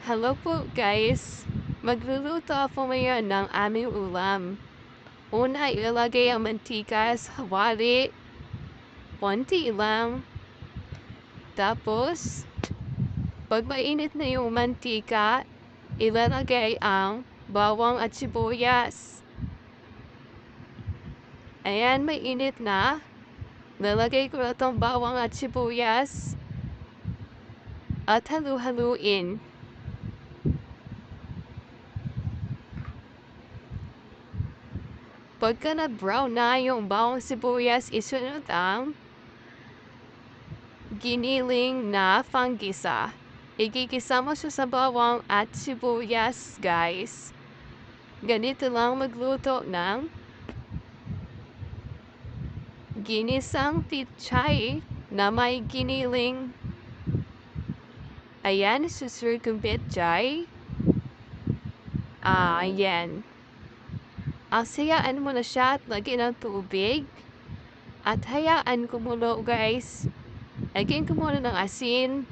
Hello po guys! Magluluto ako ngayon ng aming ulam. Una, ilalagay ang mantika sa kawali. Konti lang. Tapos, pag mainit na yung mantika, ilalagay ang bawang at sibuyas. Ayan, mainit na. Lalagay ko na itong bawang at sibuyas. At halu-haluin. Pagka na-brown na yung bawang sibuyas, isunod ang giniling na panggisa. Igigisa mo siya sa bawang at sibuyas, guys. Ganito lang magluto ng ginisang pichay na may giniling. Ayan, susunod kong pichay. Ayan. Asayaan mo na siya at lagyan ng tubig. At hayaan kumulo, guys. Lagyan ko muna ng asin.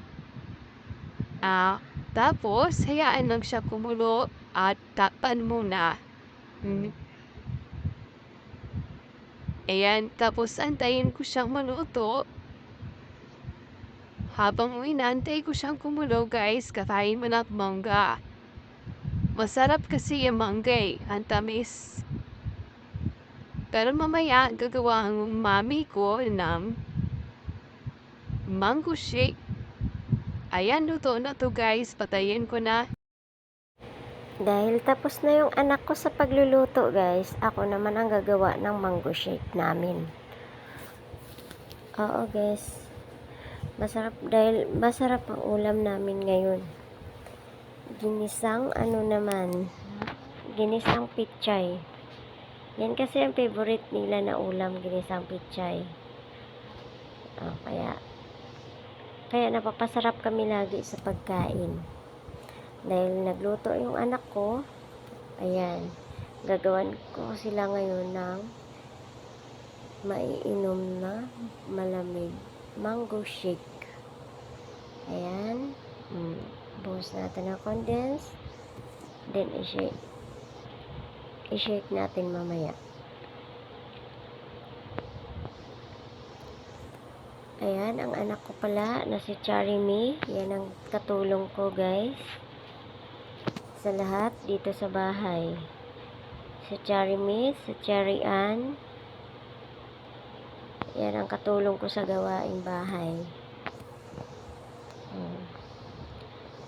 Tapos, hayaan lang siya kumulo at tapan muna. Ayan, tapos antayin ko siyang maluto. Habang inaantay ko siyang kumulo, guys, kakain mo na mangga. Masarap kasi yung mangga ang tamis. Pero mamaya, gagawa ang mami ko ng mango shake. Ayan, luto na to guys, patayin ko na. Dahil tapos na yung anak ko sa pagluluto, guys, ako naman ang gagawa ng mango shake namin. Oo, guys. Masarap dahil masarap ang ulam namin ngayon. Ginisang ginisang pichay. Yan kasi ang favorite nila na ulam, ginisang pichay. Kaya napapasarap kami lagi sa pagkain. Dahil nagluto yung anak ko, ayan, gagawan ko sila ngayon ng maiinom na malamig mango shake. Ayan, buhos natin ng condense, then i-shake natin mamaya. Ayan, ang anak ko pala na si Charimy, yan ang katulong ko, guys, sa lahat dito sa bahay. Si Charimy, si Cherry Ann, yan ang katulong ko sa gawaing bahay.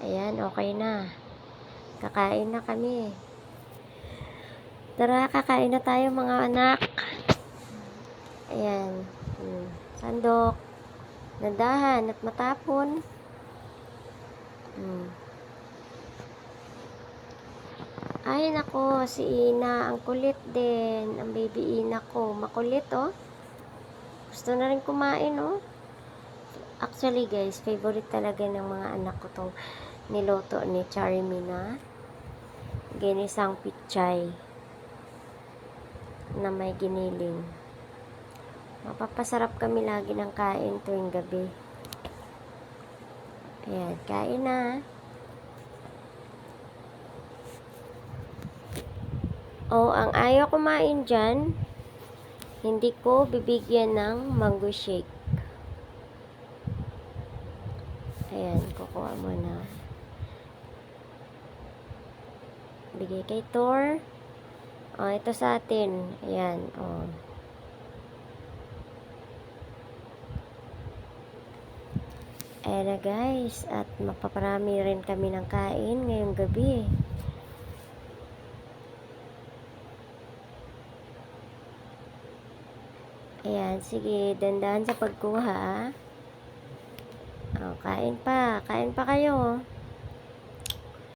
Ayan, okay na. Kakain na kami. Tara, kakain na tayo mga anak. Ayan. Sandok. Nadahan at matapon. Ay, nako, si Ina, ang kulit din. Ang baby Ina ko, makulit, oh. Gusto na rin kumain, oh. Actually, guys, favorite talaga ng mga anak ko tong niloto ni Charimy na ginisang pichay na may giniling. Mapapasarap kami lagi ng kain tuwing gabi. Ayan, kain na. Ang ayaw kumain dyan, hindi ko bibigyan ng mango shake. Ayan, kukuha mo na. Bigay kay Thor. Ito sa atin. Ayan, Ayan na, guys. At mapaparami rin kami ng kain ngayong gabi. Ayan, sige. Dandahan sa pagkuha. Kain pa. Kain pa kayo.